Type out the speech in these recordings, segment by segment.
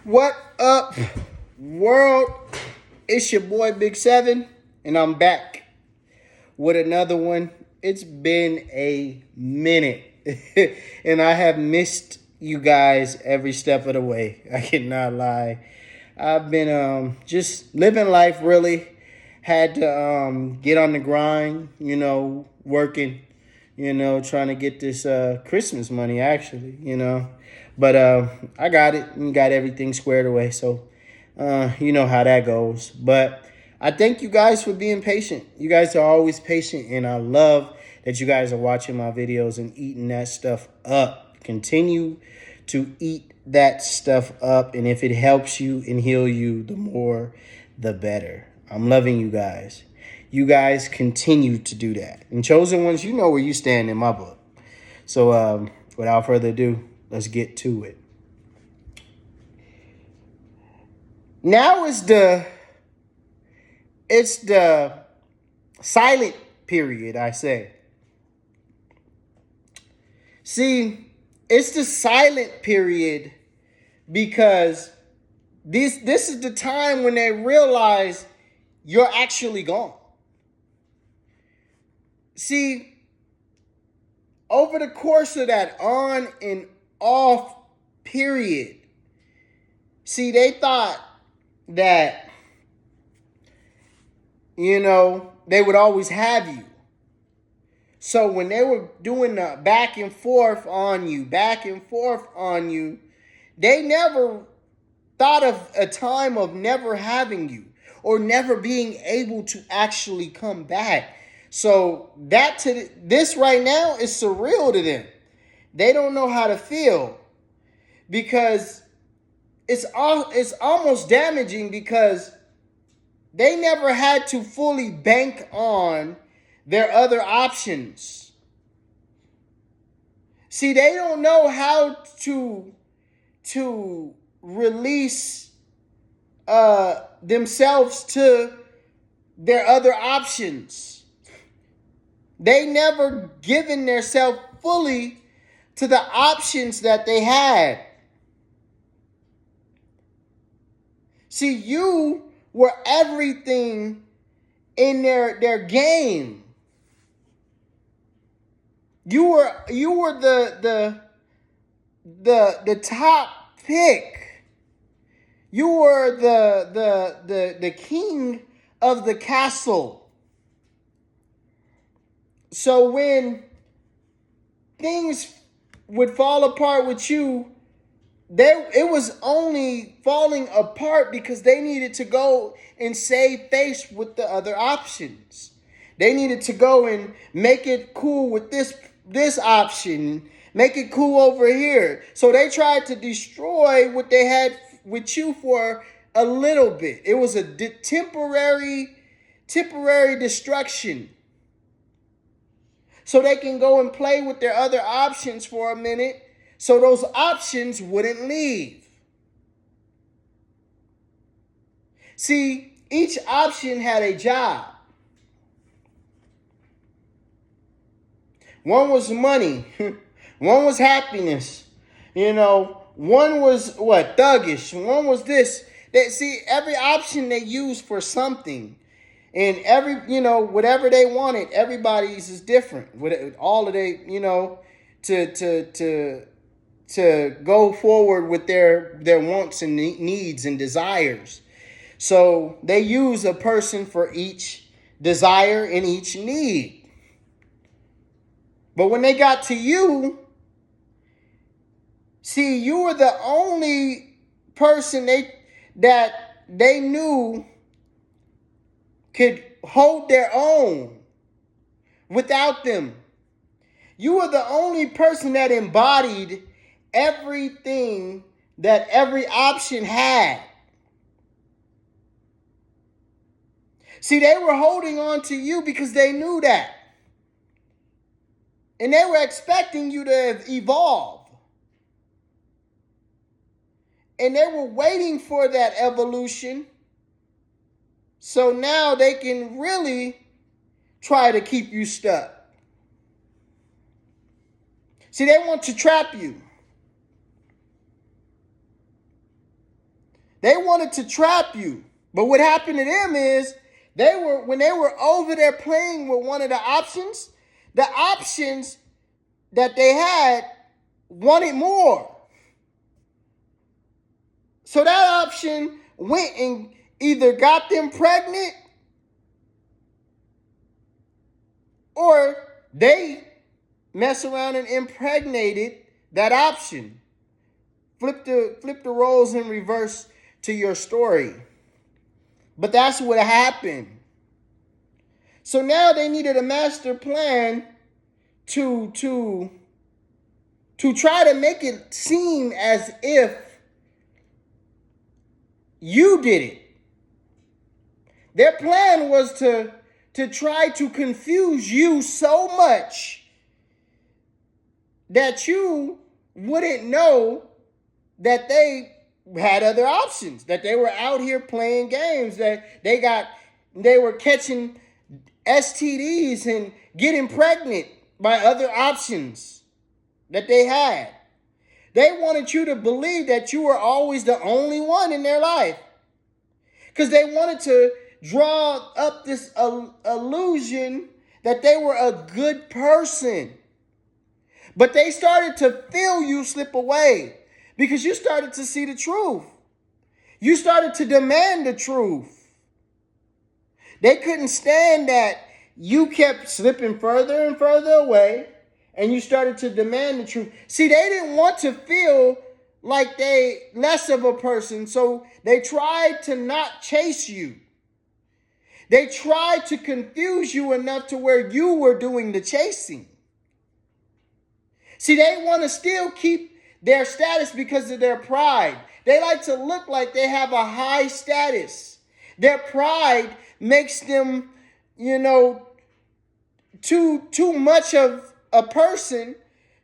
What up, world? It's your boy Big Seven, and I'm back with another one. It's been a minute, and I have missed you guys every step of the way. I cannot lie. I've been just living life really. Had to get on the grind, working, trying to get this Christmas money actually, But I got it and got everything squared away. So you know how that goes. But I thank you guys for being patient. You guys are always patient, and I love that you guys are watching my videos and eating that stuff up. Continue to eat that stuff up, and if it helps you and heal you, the more, the better. I'm loving you guys. You guys continue to do that. And chosen ones, you know where you stand in my book. So without further ado, let's get to it. Now it's the silent period, I say. See, it's the silent period because this is the time when they realize you're actually gone. See, over the course of that on and off period, see, they thought that, they would always have you. So when they were doing the back and forth on you, they never thought of a time of never having you or never being able to actually come back. So this right now is surreal to them. They don't know how to feel because it's almost damaging because they never had to fully bank on their other options. See, they don't know how to release themselves to their other options. They never given themselves fully to the options that they had. See, you were everything in their game. You were the top pick. You were the king of the castle. So when things would fall apart with you, it was only falling apart because they needed to go and save face with the other options. They needed to go and make it cool with this option, make it cool over here. So they tried to destroy what they had with you for a little bit. It was a temporary destruction. So they can go and play with their other options for a minute so those options wouldn't leave. See, each option had a job. One was money. One was happiness. One was thuggish. One was this. See, every option they used for something. And whatever they wanted, everybody's is different. With all of they, to go forward with their wants and needs and desires. So they use a person for each desire and each need. But when they got to you, see, you were the only person that they knew could hold their own without them. You were the only person that embodied everything that every option had. See, they were holding on to you because they knew that. And they were expecting you to evolve. And they were waiting for that evolution. So now they can really try to keep you stuck. See, they want to trap you. They wanted to trap you. But what happened to them is when they were over there playing with one of the options that they had wanted more. So that option went and either got them pregnant or they mess around and impregnated that option. Flip the roles in reverse to your story. But that's what happened. So now they needed a master plan to try to make it seem as if you did it. Their plan was to try to confuse you so much that you wouldn't know that they had other options, that they were out here playing games, that they were catching STDs and getting pregnant by other options that they had. They wanted you to believe that you were always the only one in their life, because they wanted to draw up this illusion that they were a good person. But they started to feel you slip away because you started to see the truth. You started to demand the truth. They couldn't stand that you kept slipping further and further away, and you started to demand the truth. See, they didn't want to feel like they less of a person, so they tried to not chase you. They tried to confuse you enough to where you were doing the chasing. See, they want to still keep their status because of their pride. They like to look like they have a high status. Their pride makes them, too much of a person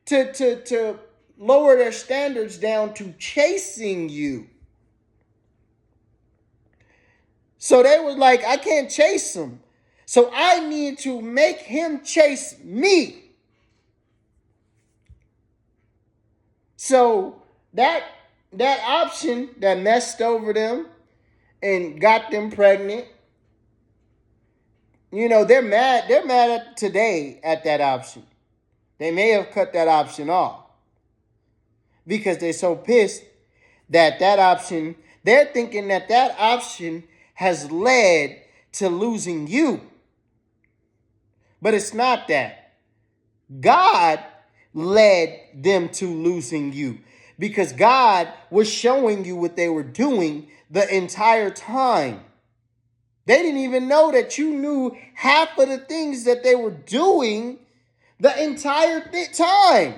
to lower their standards down to chasing you. So they were like, I can't chase him, so I need to make him chase me. So that option that messed over them and got them pregnant, they're mad. They're mad at today at that option. They may have cut that option off because they're so pissed that option, they're thinking that option has led to losing you. But it's not that. God led them to losing you because God was showing you what they were doing the entire time. They didn't even know that you knew half of the things that they were doing the entire time.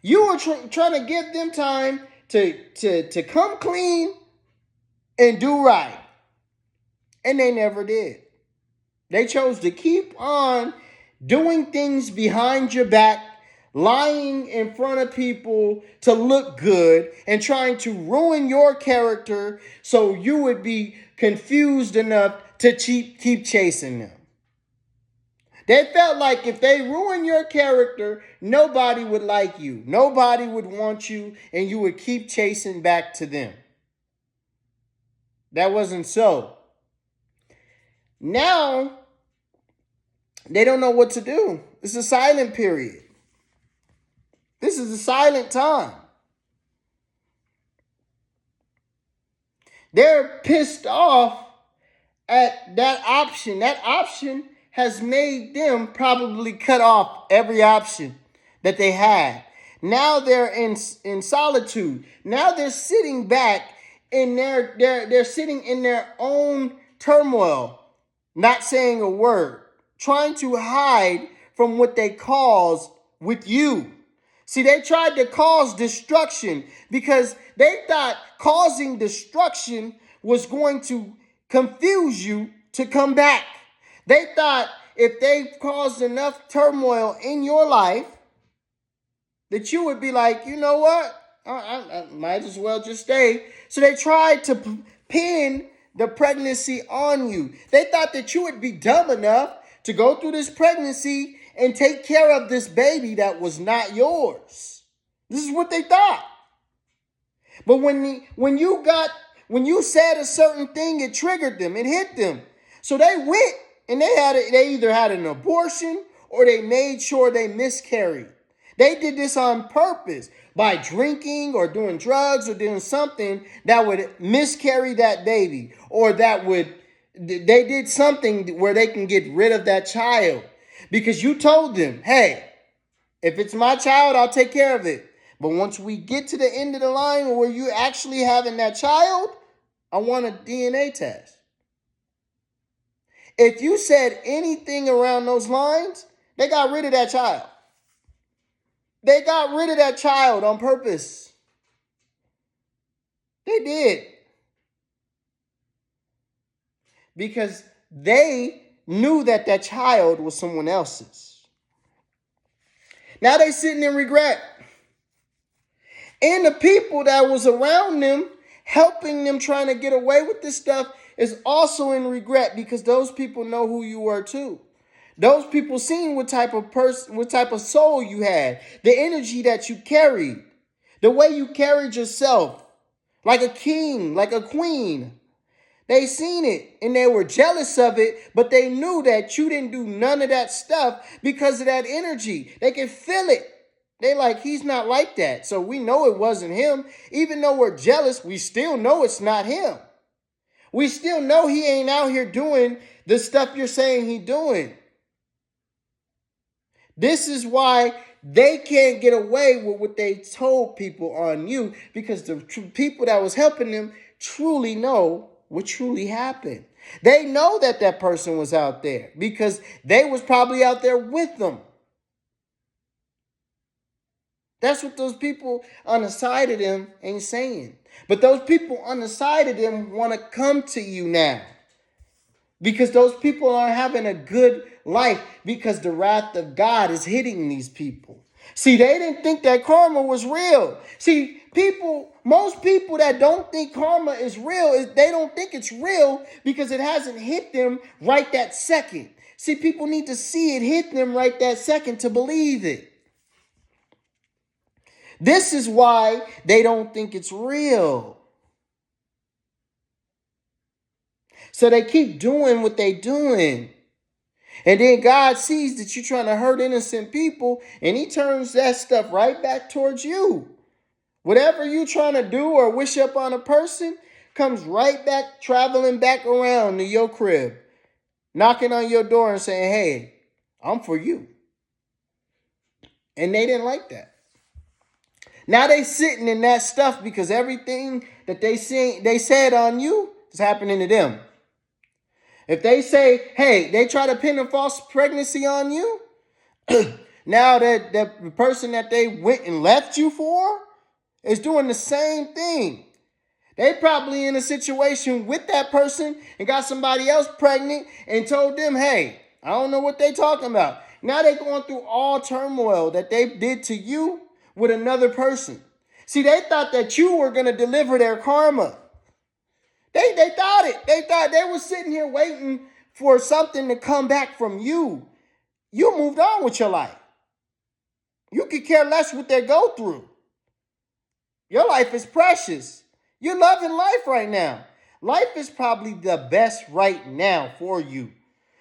You were trying to give them time to come clean and do right. And they never did. They chose to keep on doing things behind your back, lying in front of people to look good, and trying to ruin your character so you would be confused enough to keep chasing them. They felt like if they ruin your character, nobody would like you. Nobody would want you, and you would keep chasing back to them. That wasn't so. Now, they don't know what to do. It's a silent period. This is a silent time. They're pissed off at that option. That option has made them probably cut off every option that they had. Now they're in solitude. Now they're sitting back in they're sitting in their own turmoil, not saying a word, trying to hide from what they caused with you. See, they tried to cause destruction because they thought causing destruction was going to confuse you to come back. They thought if they caused enough turmoil in your life that you would be like, you know what? I might as well just stay. So they tried to pin the pregnancy on you. They thought that you would be dumb enough to go through this pregnancy and take care of this baby that was not yours. This is what they thought. But when you said a certain thing, it triggered them, it hit them. So they went and they either had an abortion or they made sure they miscarried. They did this on purpose by drinking or doing drugs or doing something that would miscarry that baby, or they did something where they can get rid of that child because you told them, hey, if it's my child, I'll take care of it. But once we get to the end of the line where you actually having that child, I want a DNA test. If you said anything around those lines, they got rid of that child. They got rid of that child on purpose. They did. Because they knew that that child was someone else's. Now they sitting in regret. And the people that was around them, helping them trying to get away with this stuff, is also in regret because those people know who you were too. Those people seen what type of soul you had, the energy that you carried, the way you carried yourself, like a king, like a queen. They seen it and they were jealous of it, but they knew that you didn't do none of that stuff because of that energy. They could feel it. They like, he's not like that. So we know it wasn't him. Even though we're jealous, we still know it's not him. We still know he ain't out here doing the stuff you're saying he doing. This is why they can't get away with what they told people on you, because the people that was helping them truly know what truly happened. They know that that person was out there because they was probably out there with them. That's what those people on the side of them ain't saying. But those people on the side of them want to come to you now because those people aren't having a good life because the wrath of God is hitting these people. See, they didn't think that karma was real. See, most people that don't think karma is real, they don't think it's real because it hasn't hit them right that second. See, people need to see it hit them right that second to believe it. This is why they don't think it's real. So they keep doing what they doing. And then God sees that you're trying to hurt innocent people, and he turns that stuff right back towards you. Whatever you're trying to do or wish up on a person comes right back, traveling back around to your crib, knocking on your door and saying, hey, I'm for you. And they didn't like that. Now they sitting in that stuff because everything that they said on you is happening to them. If they say, hey, they try to pin a false pregnancy on you, now that the person that they went and left you for is doing the same thing. They probably in a situation with that person and got somebody else pregnant and told them, hey, I don't know what they talking about. Now they going through all turmoil that they did to you with another person. See, they thought that you were going to deliver their karma. They thought it. They thought they were sitting here waiting for something to come back from you. You moved on with your life. You could care less what they go through. Your life is precious. You're loving life right now. Life is probably the best right now for you.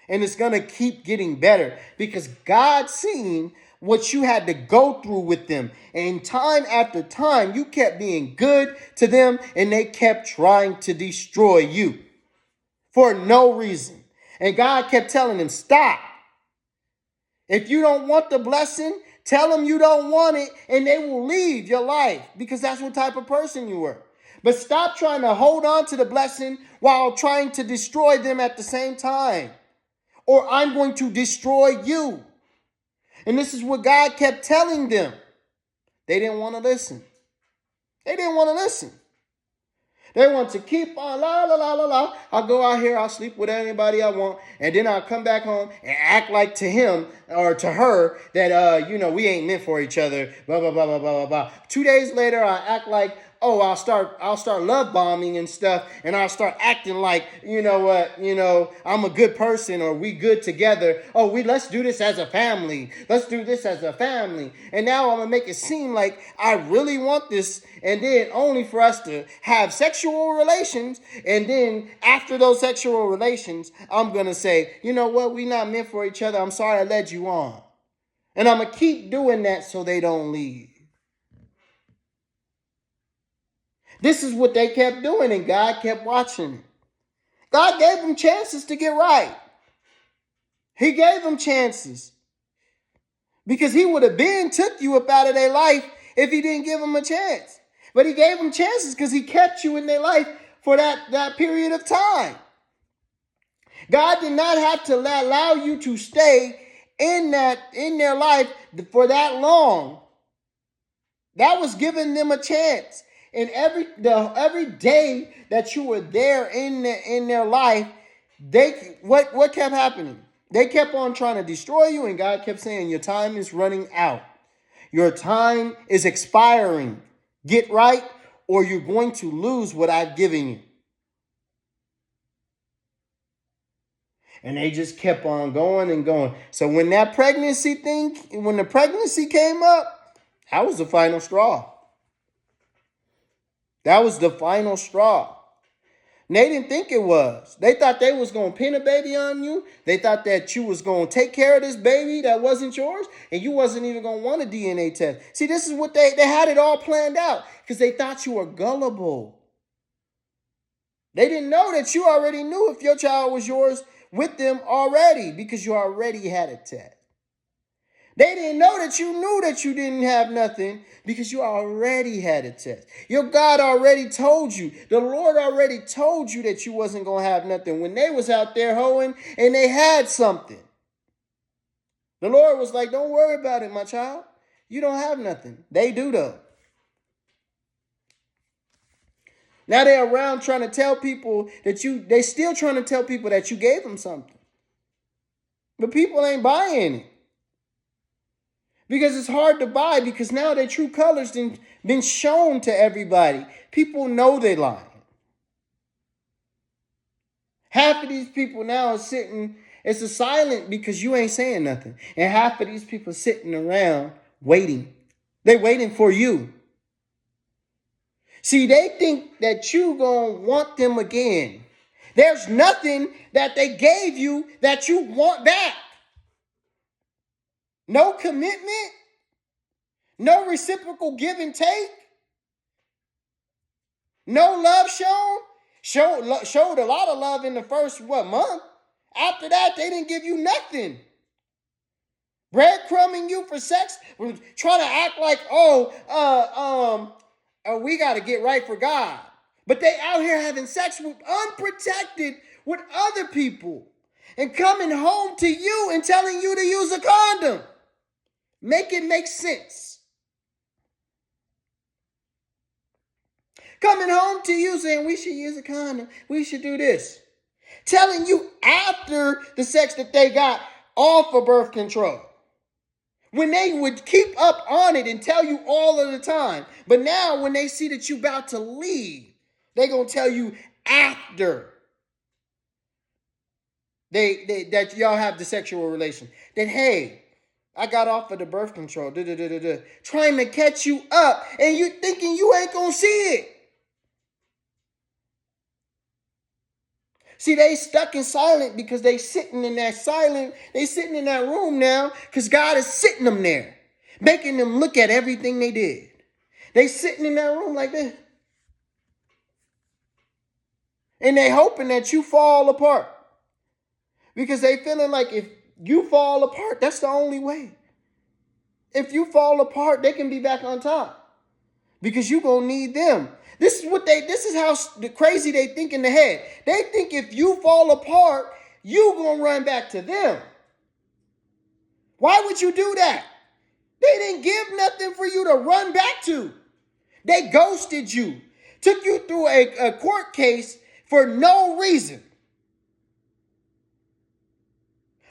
And it's going to keep getting better because God's seen what you had to go through with them. And time after time, you kept being good to them and they kept trying to destroy you for no reason. And God kept telling them, stop. If you don't want the blessing, tell them you don't want it and they will leave your life because that's what type of person you were. But stop trying to hold on to the blessing while trying to destroy them at the same time. Or I'm going to destroy you. And this is what God kept telling them. They didn't want to listen. They didn't want to listen. They want to keep on, la, la, la, la, la. I'll go out here, I'll sleep with anybody I want, and then I'll come back home and act like to him or to her that, we ain't meant for each other, blah, blah, blah, blah, blah, blah, blah. 2 days later, I act like oh, I'll start love bombing and stuff, and I'll start acting like, you know what, I'm a good person, or we good together. Oh, let's do this as a family. Let's do this as a family. And now I'm gonna make it seem like I really want this, and then only for us to have sexual relations, and then after those sexual relations, I'm gonna say, you know what, we not meant for each other. I'm sorry I led you on. And I'm gonna keep doing that so they don't leave. This is what they kept doing, and God kept watching it. God gave them chances to get right. He gave them chances. Because he would have been took you up out of their life if he didn't give them a chance. But he gave them chances because he kept you in their life for that period of time. God did not have to allow you to stay in their life for that long. That was giving them a chance. And every day that you were there in their life, what kept happening? They kept on trying to destroy you, and God kept saying, your time is running out. Your time is expiring. Get right, or you're going to lose what I've given you. And they just kept on going and going. So when the pregnancy came up, that was the final straw. That was the final straw. And they didn't think it was. They thought they was going to pin a baby on you. They thought that you was going to take care of this baby that wasn't yours, and you wasn't even going to want a DNA test. See, this is what they had it all planned out because they thought you were gullible. They didn't know that you already knew if your child was yours with them already because you already had a test. They didn't know that you knew that you didn't have nothing because you already had a test. Your God already told you. The Lord already told you that you wasn't going to have nothing when they was out there hoeing and they had something. The Lord was like, don't worry about it, my child. You don't have nothing. They do though. Now they're around trying to tell people they still trying to tell people that you gave them something. But people ain't buying it. Because it's hard to buy because now their true colors been shown to everybody. People know they're lying. Half of these people now are sitting, it's a silent because you ain't saying nothing. And half of these people sitting around waiting. They waiting for you. See, they think that you gonna want them again. There's nothing that they gave you that you want back. No commitment. No reciprocal give and take. No love shown. Showed a lot of love in the first month. After that, they didn't give you nothing. Breadcrumbing you for sex, trying to act like, we got to get right for God. But they out here having sex with unprotected with other people and coming home to you and telling you to use a condom. Make it make sense. Coming home to you saying we should use a condom. We should do this. Telling you after the sex that they got all for birth control. When they would keep up on it and tell you all of the time. But now when they see that you about to leave, they going to tell you after that y'all have the sexual relation. That, hey, I got off of the birth control. Trying to catch you up. And you thinking you ain't going to see it. See, they stuck in silent because they sitting in that room now because God is sitting them there, making them look at everything they did. They sitting in that room like this. And they hoping that you fall apart because they feeling like if you fall apart, that's the only way. If you fall apart, they can be back on top because you going to need them. This is how crazy they think in the head. They think if you fall apart, you gonna run back to them. Why would you do that? They didn't give nothing for you to run back to. They ghosted you. Took you through a court case for no reason.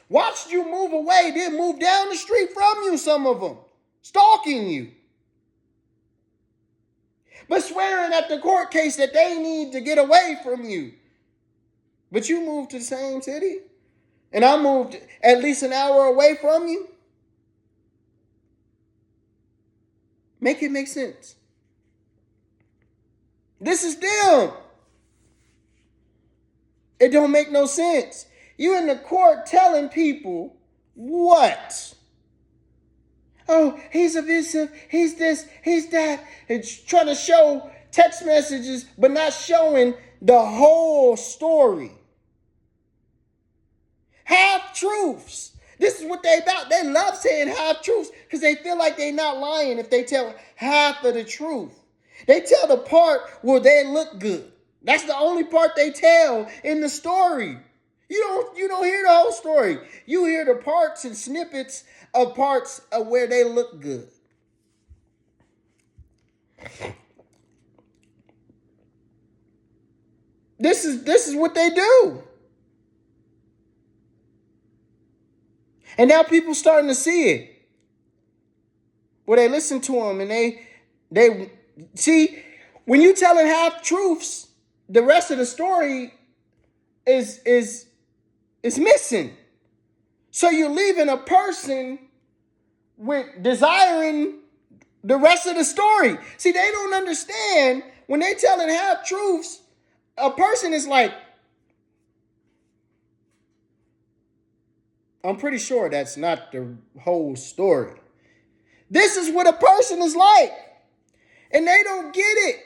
Watched you move away, then move down the street from you, some of them. Stalking you. but swearing at the court case that they need to get away from you. But you moved to the same city, and I moved at least an hour away from you. Make it make sense. This is them. It don't make no sense. You in the court telling people what? Oh, he's abusive, he's this, he's that. It's trying to show text messages, but not showing the whole story. Half truths. This is what they about. They love saying half truths because they feel like they're not lying if they tell half of the truth. They tell the part where they look good. That's the only part they tell in the story. You don't hear the whole story. You hear the parts and snippets of parts of where they look good. This is what they do. And now people starting to see it. Where they listen to them and they see, when you telling half truths, the rest of the story is missing. So you're leaving a person with desiring the rest of the story. See, they don't understand when they telling half truths, a person is like, I'm pretty sure that's not the whole story. This is what a person is like. And they don't get it.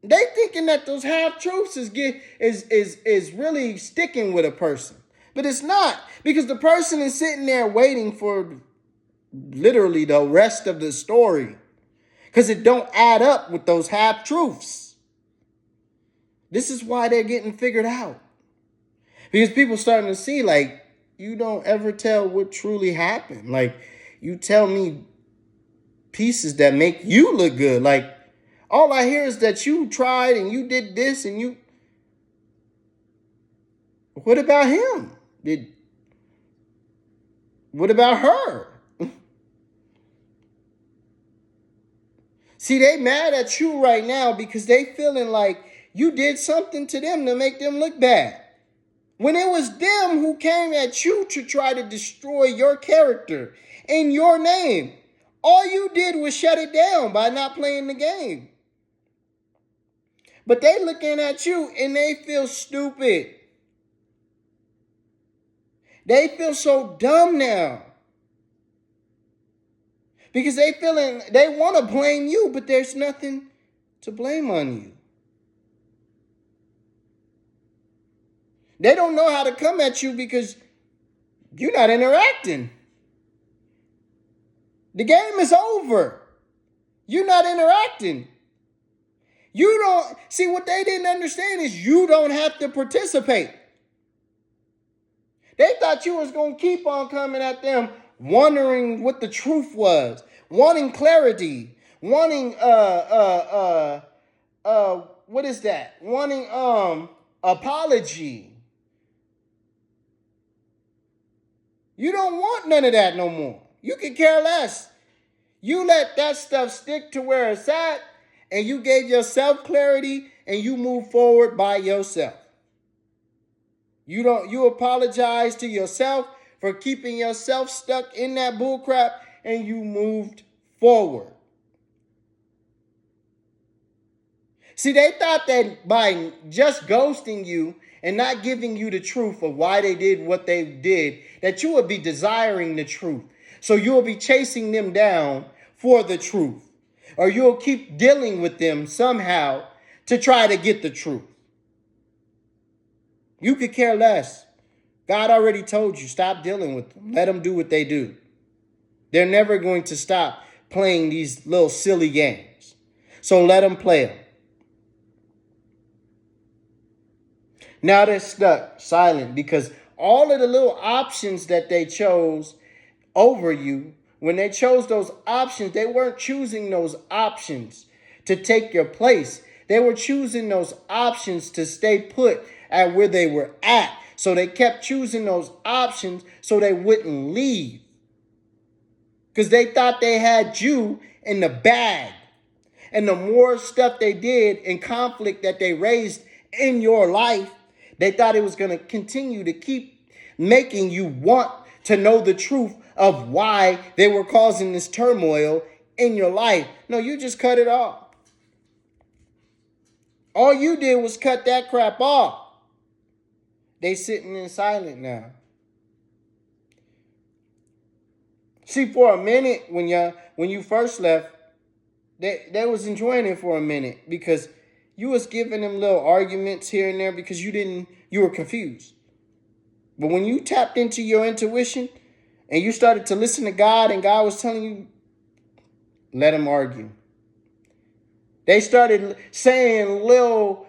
They thinking that those half truths is really sticking with a person. But it's not, because the person is sitting there waiting for literally the rest of the story. Because it don't add up with those half truths. This is why they're getting figured out. Because people starting to see, like, you don't ever tell what truly happened. Like, you tell me pieces that make you look good. Like, all I hear is that you tried and you did this and you... What about him? What about her? See, they mad at you right now because they feeling like you did something to them to make them look bad. When it was them who came at you to try to destroy your character in your name. All you did was shut it down by not playing the game. But they looking at you and they feel stupid. They feel so dumb now. Because they want to blame you, but there's nothing to blame on you. They don't know how to come at you because you're not interacting. The game is over. You're not interacting. You don't see, what they didn't understand is you don't have to participate. They thought you was going to keep on coming at them, wondering what the truth was, wanting clarity, wanting what is that? Wanting apology. You don't want none of that no more. You can care less. You let that stuff stick to where it's at, and you gave yourself clarity, and you move forward by yourself. You apologize to yourself for keeping yourself stuck in that bullcrap, and you moved forward. See, they thought that by just ghosting you and not giving you the truth of why they did what they did, that you would be desiring the truth. So you'll be chasing them down for the truth. Or you'll keep dealing with them somehow to try to get the truth. You could care less. God already told you, stop dealing with them. Let them do what they do. They're never going to stop playing these little silly games. So let them play them. Now they're stuck, silent, because all of the little options that they chose over you, when they chose those options, they weren't choosing those options to take your place. They were choosing those options to stay put at where they were at. So they kept choosing those options so they wouldn't leave. Because they thought they had you in the bag. And the more stuff they did and conflict that they raised in your life, they thought it was going to continue to keep making you want to know the truth of why they were causing this turmoil in your life. No, you just cut it off. All you did was cut that crap off. They sitting in silent now. See, for a minute when you first left, they was enjoying it for a minute because you was giving them little arguments here and there because you were confused. But when you tapped into your intuition and you started to listen to God and God was telling you, let them argue. They started saying little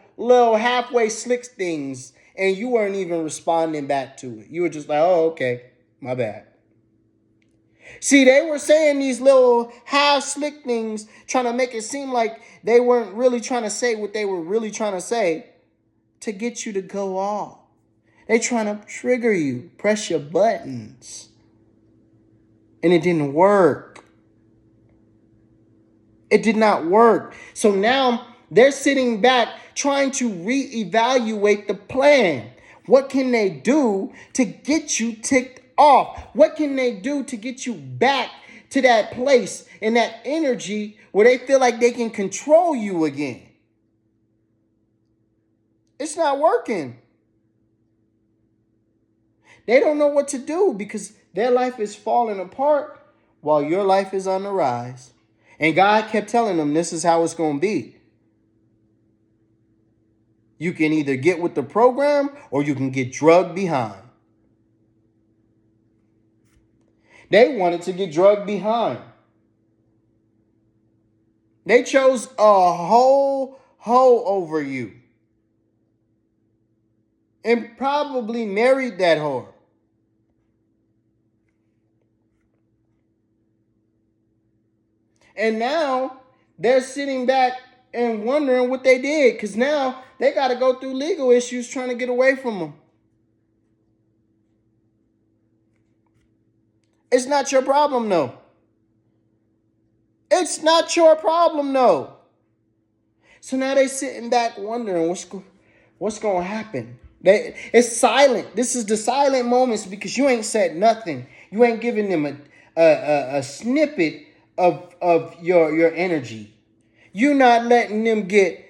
halfway slick things and you weren't even responding back to it. You were just like, oh, okay, my bad. See, they were saying these little half slick things, trying to make it seem like they weren't really trying to say what they were really trying to say to get you to go off. They trying to trigger you, press your buttons. And it didn't work. It did not work. So now they're sitting back trying to reevaluate the plan. What can they do to get you ticked off? What can they do to get you back to that place and that energy where they feel like they can control you again? It's not working. They don't know what to do because their life is falling apart while your life is on the rise. And God kept telling them this is how it's going to be. You can either get with the program or you can get drugged behind. They wanted to get drugged behind. They chose a whole hoe over you. And probably married that whore. And now they're sitting back and wondering what they did. Because now they got to go through legal issues trying to get away from them. It's not your problem, no. It's not your problem, no. So now they sitting back wondering what's going to happen. It's silent. This is the silent moments because you ain't said nothing. You ain't giving them a snippet of your energy. You're not letting them get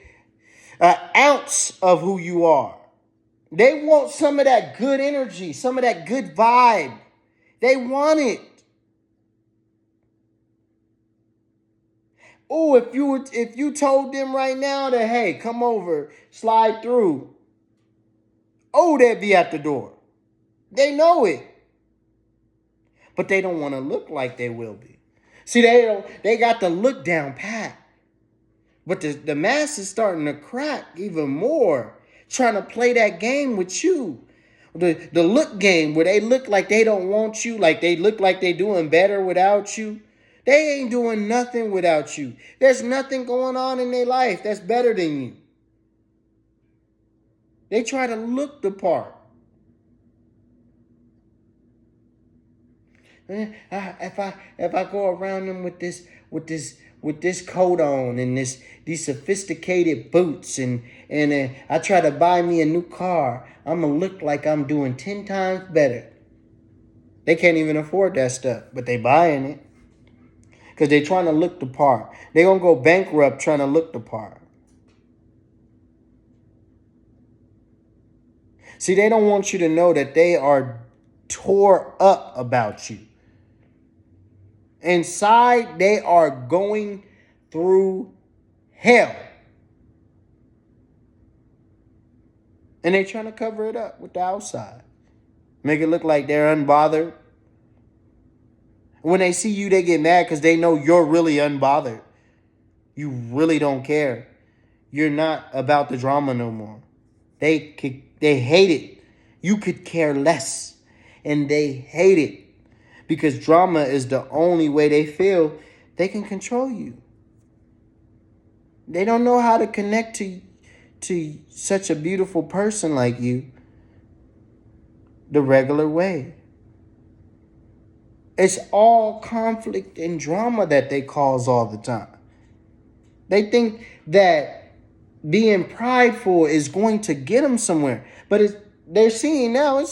an ounce of who you are. They want some of that good energy, some of that good vibe. They want it. Oh, if you told them right now that, hey, come over, slide through. Oh, they'd be at the door. They know it. But they don't want to look like they will be. See, they got the look down pat. But the mask is starting to crack even more, trying to play that game with you. The look game where they look like they don't want you, like they look like they doing better without you. They ain't doing nothing without you. There's nothing going on in their life that's better than you. They try to look the part. If I go around them with this coat on and these sophisticated boots and I try to buy me a new car, I'm gonna look like I'm doing 10 times better. They can't even afford that stuff, but they buying it because they trying to look the part. They gonna go bankrupt trying to look the part. See, they don't want you to know that they are tore up about you. Inside, they are going through hell. And they trying to cover it up with the outside. Make it look like they're unbothered. When they see you, they get mad because they know you're really unbothered. You really don't care. You're not about the drama no more. They hate it. You could care less. And they hate it. Because drama is the only way they feel they can control you. They don't know how to connect to such a beautiful person like you the regular way. It's all conflict and drama that they cause all the time. They think that being prideful is going to get them somewhere. But they're seeing now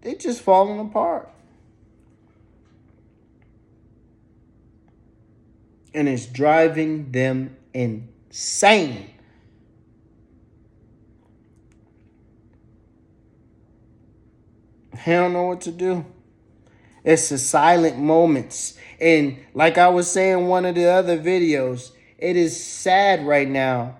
they just falling apart. And it's driving them insane. They don't know what to do. It's the silent moments. And like I was saying in one of the other videos, it is sad right now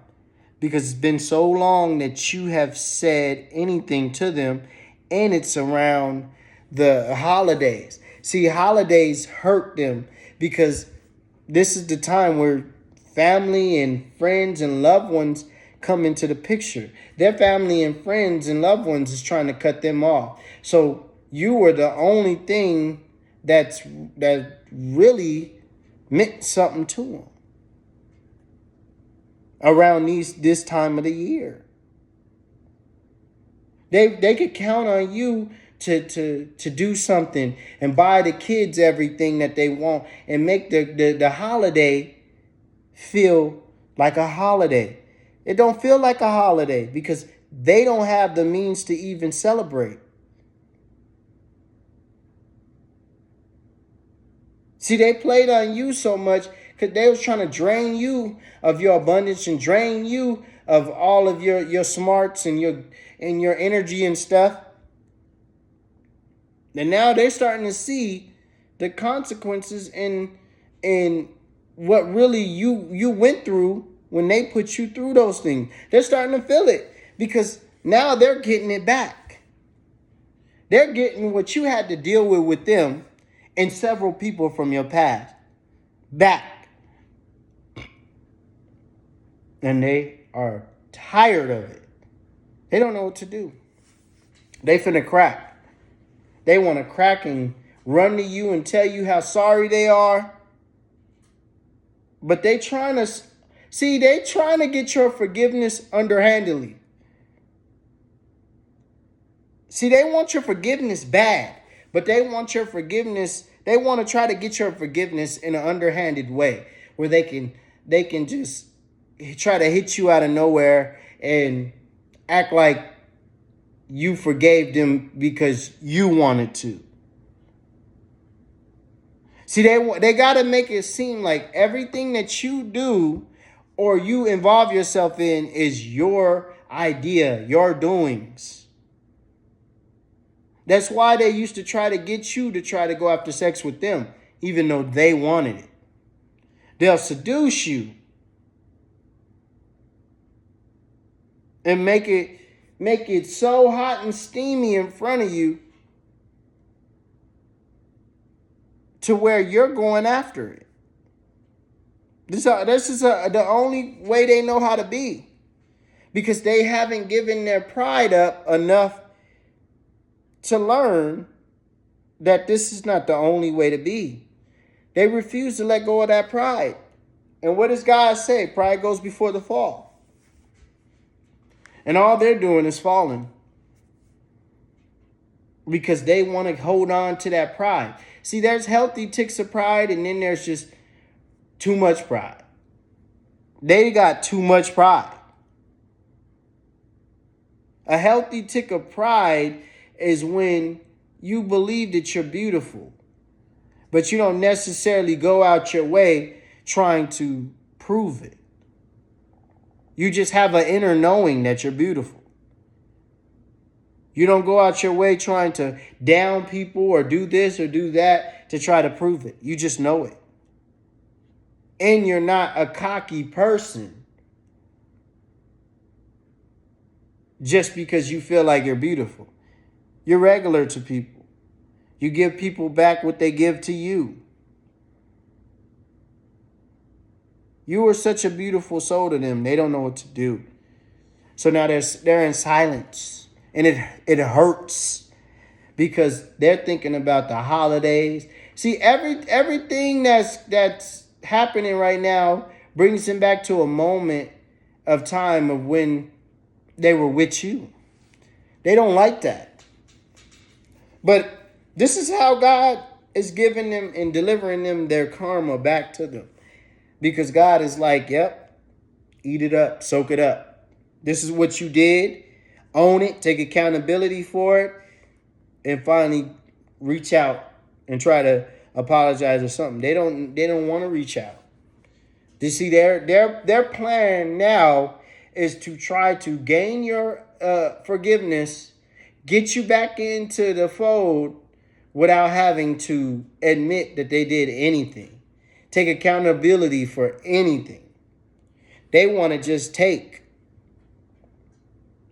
because it's been so long that you have said anything to them, and it's around the holidays. See, holidays hurt them because this is the time where family and friends and loved ones come into the picture. Their family and friends and loved ones is trying to cut them off. So you were the only thing that really meant something to them around this time of the year. They could count on you to do something and buy the kids everything that they want and make the holiday feel like a holiday. It don't feel like a holiday because they don't have the means to even celebrate. See, they played on you so much because they was trying to drain you of your abundance and drain you of all of your smarts and your energy and stuff. And now they're starting to see the consequences in what really you went through when they put you through those things. They're starting to feel it because now they're getting it back. They're getting what you had to deal with them and several people from your past back. And they are tired of it. They don't know what to do. They finna crack. They want to crack and run to you and tell you how sorry they are. But they trying to get your forgiveness underhandedly. See, they want your forgiveness bad, but they want your forgiveness. They want to try to get your forgiveness in an underhanded way where they can just try to hit you out of nowhere and act like you forgave them because you wanted to. See, they got to make it seem like everything that you do or you involve yourself in is your idea, your doings. That's why they used to try to get you to try to go after sex with them, even though they wanted it. They'll seduce you and make it so hot and steamy in front of you to where you're going after it. This is the only way they know how to be, because they haven't given their pride up enough to learn that this is not the only way to be. They refuse to let go of that pride. And what does God say? Pride goes before the fall. And all they're doing is falling because they want to hold on to that pride. See, there's healthy ticks of pride, and then there's just too much pride. They got too much pride. A healthy tick of pride is when you believe that you're beautiful, but you don't necessarily go out your way trying to prove it. You just have an inner knowing that you're beautiful. You don't go out your way trying to down people or do this or do that to try to prove it. You just know it. And you're not a cocky person just because you feel like you're beautiful. You're regular to people. You give people back what they give to you. You are such a beautiful soul to them. They don't know what to do. So now they're in silence. And it hurts because they're thinking about the holidays. See, everything that's happening right now brings them back to a moment of time of when they were with you. They don't like that. But this is how God is giving them and delivering them their karma back to them. Because God is like, yep, Eat it up. Soak it up. This is what you did. Own it. Take accountability for it. And finally reach out and try to apologize or something. They don't want to reach out. You see, their plan now is to try to gain your forgiveness, get you back into the fold without having to admit that they did anything. Take accountability for anything. They want to just take.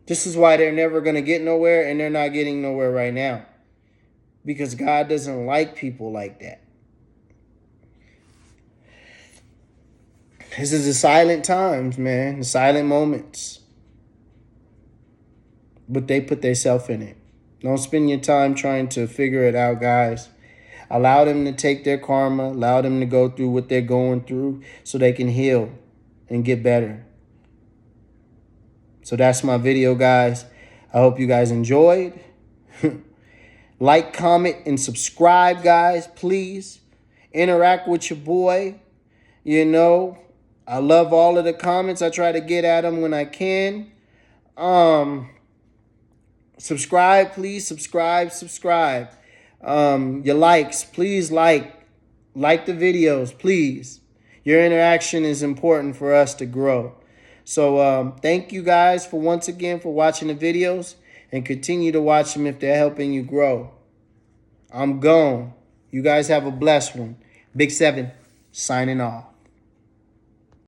This is why they're never going to get nowhere, and they're not getting nowhere right now. Because God doesn't like people like that. This is the silent times, man. The silent moments. But they put themselves in it. Don't spend your time trying to figure it out, guys. Allow them to take their karma. Allow them to go through what they're going through so they can heal and get better. So that's my video, guys. I hope you guys enjoyed. Like, comment, and subscribe, guys, please. Interact with your boy. You know, I love all of the comments. I try to get at them when I can. Subscribe, please. Subscribe. Your likes, please like the videos, please. Your interaction is important for us to grow. So thank you guys for once again for watching the videos, and continue to watch them if they're helping you grow. I'm gone. You guys have a blessed one. Big 7 signing off.